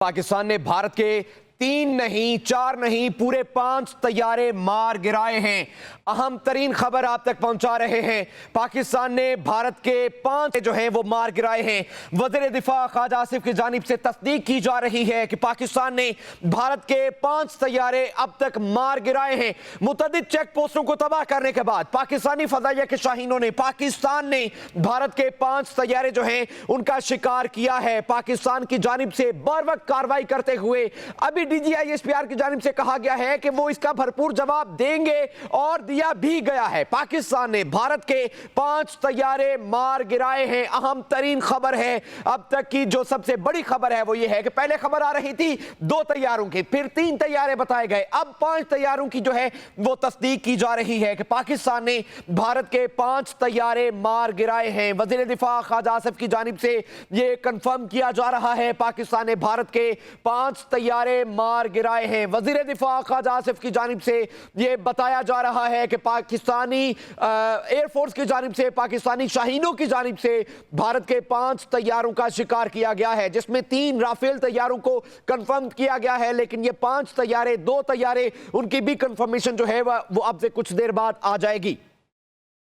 पाकिस्तान ने भारत के 3 नहीं 4 नहीं पूरे 5 तैयारे मार गिराए हैं। अहम तरीन खबर आप तक पहुंचा रहे हैं। पाकिस्तान ने भारत के 5 जो हैं वो मार गिराए हैं। वज़ीर दिफा ख्वाजा आसिफ की जानिब से तस्दीक की जा रही है कि पाकिस्तान ने भारत के 5 तैयारे अब तक मार गिराए हैं। मुतअद्दिद चेक पोस्टों को तबाह करने के बाद पाकिस्तानी फज़ाइया के शाहीनों ने पाकिस्तान ने भारत के 5 तैयारे जो हैं उनका शिकार किया है। पाकिस्तान की जानिब से बर वक्त कार्रवाई करते हुए अभी DGISPR की जानिब से कहा गया है कि वो इसका भरपूर जवाब देंगे और दिया भी गया है। पाकिस्तान ने भारत के 5 तैयारे मार गिराए हैं। अहम तरीन खबर है अब तक की, जो सबसे बड़ी खबर है वो ये है कि पहले खबर आ रही थी 2 तैयारों की, फिर 3 तैयारे बताए गए, अब 5 तैयारों की जो है वो तस्दीक की जा रही है कि पाकिस्तान ने भारत के 5 तैयारे मार गिराए हैं। वज़ीर दिफा ख्वाजा आसिफ की जानिब से ये कंफर्म किया जा रहा है पाकिस्तान ने भारत के 5 तैयारे मार गिराए हैं। वज़ीर दिफा ख्वाजा आसिफ की जानिब से यह बताया जा रहा है कि पाकिस्तानी एयरफोर्स की जानिब से, पाकिस्तानी शाहीनों की जानिब से भारत के 5 तैयारों का शिकार किया गया है, जिसमें 3 राफेल तैयारों को कंफर्म किया गया है। लेकिन ये 5 तैयारे, 2 तैयारे, उनकी भी कंफर्मेशन जो है वो अब से कुछ देर बाद आ जाएगी।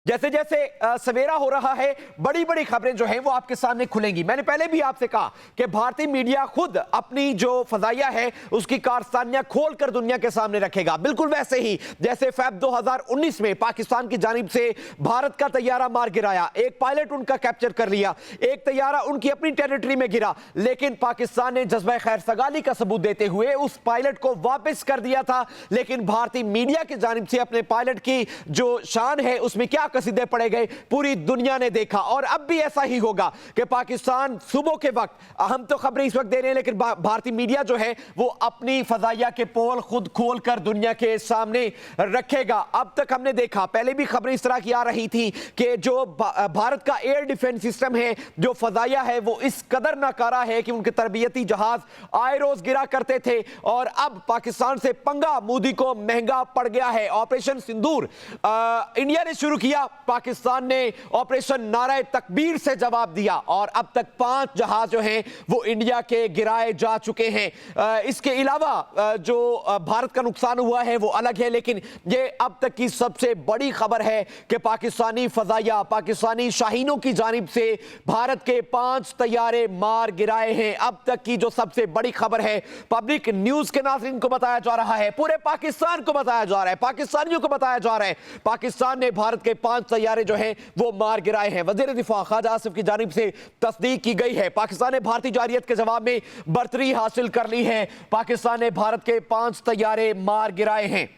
जैसे जैसे सवेरा हो रहा है, बड़ी बड़ी खबरें जो हैं वो आपके सामने खुलेंगी। मैंने पहले भी आपसे कहा कि भारतीय मीडिया खुद अपनी जो फजाइया है उसकी कारस्तानियां खोलकर दुनिया के सामने रखेगा। बिल्कुल वैसे ही जैसे फेब 2019 में पाकिस्तान की जानिब से भारत का तैयारा मार गिराया, एक पायलट उनका कैप्चर कर लिया, एक तैयारा उनकी अपनी टेरिटरी में गिरा, लेकिन पाकिस्तान ने जज्बा खैर सगाली का सबूत देते हुए उस पायलट को वापस कर दिया था। लेकिन भारतीय मीडिया की जानिब से अपने पायलट की जो शान है उसमें क्या कसीदे पड़े गए, पूरी दुनिया ने देखा। और अब भी ऐसा ही होगा कि पाकिस्तान सुबह के वक्त, हम तो खबरें इस वक्त दे रहे हैं, लेकिन भारतीय मीडिया जो है वो अपनी फजाइया के पोल खुद खोलकर दुनिया के सामने रखेगा। अब तक हमने देखा, पहले भी खबरें इस तरह की आ रही थी कि जो भारत का एयर डिफेंस सिस्टम है, जो फजाइया है, वो इस कदर नाकारा है कि उनके तरबियती जहाज आए रोज गिरा करते थे। और अब पाकिस्तान से पंगा मोदी को महंगा पड़ गया है। ऑपरेशन सिंदूर इंडिया ने शुरू किया, पाकिस्तान ने ऑपरेशन नारे तकबीर से जवाब दिया और अब तक 5 जहाज जो हैं वो इंडिया के गिराए जा चुके हैं। इसके अलावा जो भारत का नुकसान हुआ है वो अलग है, लेकिन ये अब तक की सबसे बड़ी खबर है कि पाकिस्तानी फजाइया, पाकिस्तानी शाहीनों की जानिब से भारत के 5 तैयारे मार गिराए हैं। अब तक की जो सबसे बड़ी खबर है, पब्लिक न्यूज के नाज़रीन को बताया जा रहा है, पूरे पाकिस्तान को बताया जा रहा है, पाकिस्तानियों को बताया जा रहा है, पाकिस्तान ने भारत के 5 तैयारे जो हैं वो मार गिराए हैं। वज़ीर दिफा ख्वाजा आसिफ की जानिब से तस्दीक की गई है। पाकिस्तान ने भारतीय जारियत के जवाब में बर्तरी हासिल कर ली है। पाकिस्तान ने भारत के 5 तैयारे मार गिराए हैं।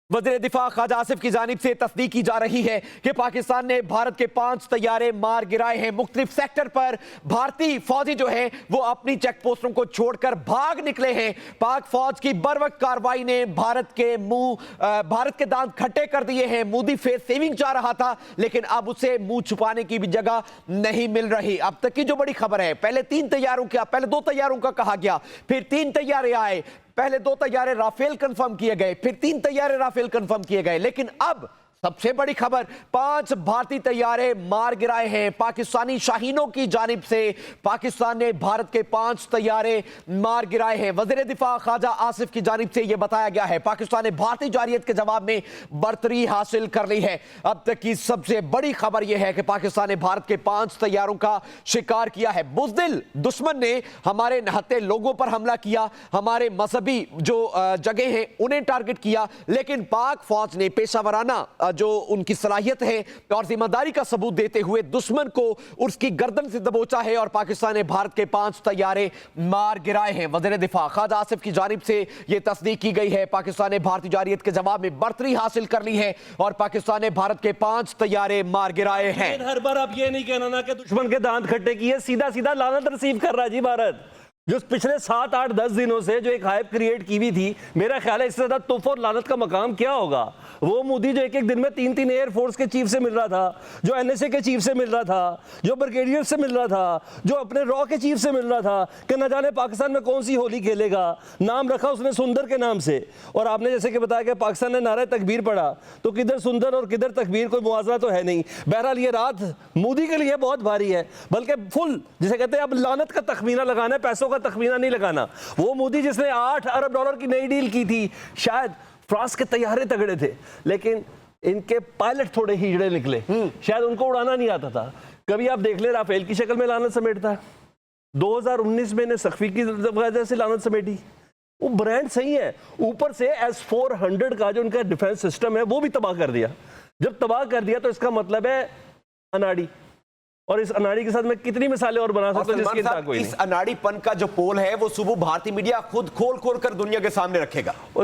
वज़ीर दिफा ख्वाजा आसिफ की जानिब से तस्दीक की जा रही है कि पाकिस्तान ने भारत के 5 तैयारे मार गिराए हैं। मुख्तलिफ सेक्टर पर भारतीय फौजी जो है वो अपनी चेक पोस्टों को छोड़कर भाग निकले हैं। पाक फौज की बर वक्त कार्रवाई ने भारत के दांत खट्टे कर दिए हैं। मोदी फेस सेविंग चाह रहा था, लेकिन अब उसे मुंह छुपाने की भी जगह नहीं मिल रही। अब तक की जो बड़ी खबर है, पहले 2 तैयारों का कहा गया, फिर 3 तैयारे आए, पहले 2 तैयारे राफेल कंफर्म किए गए, फिर 3 तैयारे राफेल कंफर्म किए गए, लेकिन अब सबसे बड़ी खबर, 5 भारतीय तैयारे मार गिराए हैं। पाकिस्तानी शाहीनों की जानिब से पाकिस्तान ने भारत के 5 तैयारे मार गिराए हैं। वज़ीर दिफा ख्वाजा आसिफ की जानिब से यह बताया गया है पाकिस्तान ने भारतीय जारियत के जवाब में बर्तरी हासिल कर ली है। अब तक की सबसे बड़ी खबर यह है कि पाकिस्तान ने भारत के 5 तैयारों का शिकार किया है। बुज़दिल दुश्मन ने हमारे नहते लोगों पर हमला किया, हमारे मजहबी जो जगह हैं उन्हें टारगेट किया, लेकिन पाक फौज ने पेशावराना जो उनकी सलाहियत है और जिम्मेदारी का सबूत देते हुए दुश्मन को उसकी गर्दन से दबोचा है और पाकिस्तान ने भारत के 5 तैयारे मार गिराए हैं। वज़ीर दिफा ख्वाजा आसिफ की जानिब से यह तस्दीक की गई है, पाकिस्तान ने भारतीय जारियत के जवाब में बर्तरी हासिल कर ली है और पाकिस्तान ने भारत के 5 तैयारे मार गिराए हैं। हर बार आप ये नहीं कहना ना कि दुश्मन के दांत खट्टे किए, सीधा सीधा लानत रिसीव कर रहा है जी भारत। जो पिछले 7, 8, 10 दिनों से जो एक हाइप क्रिएट की हुई थी, मेरा ख्याल है इससे ज्यादा तोहफा और लानत का मकाम क्या होगा। वो मोदी जो एक दिन में 3 एयरफोर्स के चीफ से मिल रहा था, जो NSA के चीफ से मिल रहा था, जो ब्रिगेडियर से मिल रहा था, जो अपने रॉ के चीफ से मिल रहा था कि न जाने पाकिस्तान में कौन सी होली खेलेगा, नाम रखा उसने सुंदर के नाम से। और आपने जैसे कि बताया कि पाकिस्तान ने नारा तकबीर पढ़ा, तो किधर सुंदर और किधर तकबीर, कोई मुआवजा तो है नहीं। बहरहाल ये रात मोदी के लिए बहुत भारी है, बल्कि फुल जिसे कहते हैं अब लानत का तखमीना लगाना है, पैसों का का तखमीना नहीं लगाना। वो मोदी जिसने $8 अरब की नई डील की थी, शायद फ्रांस के तैयारे तगड़े थे लेकिन इनके पायलट थोड़े हिजड़े निकले, शायद उनको उड़ाना नहीं आता था। कभी आप देख ले राफेल की शक्ल में लानत समेटता है, 2019 में ने सख्फी की वजह से लानत समेटी। वो ब्रांड सही है, ऊपर से S-400 का जो उनका डिफेंस सिस्टम है वो भी तबाह कर दिया। जब तबाह कर दिया तो इसका मतलब है अनाड़ी, और इस अनाड़ी के साथ मैं कितनी मिसालें और बना सकता हूं जिसकी इंतहा कोई नहीं। इस अनाड़ीपन का जो पोल है वो सुबह भारतीय मीडिया खुद खोल खोल कर दुनिया के सामने रखेगा।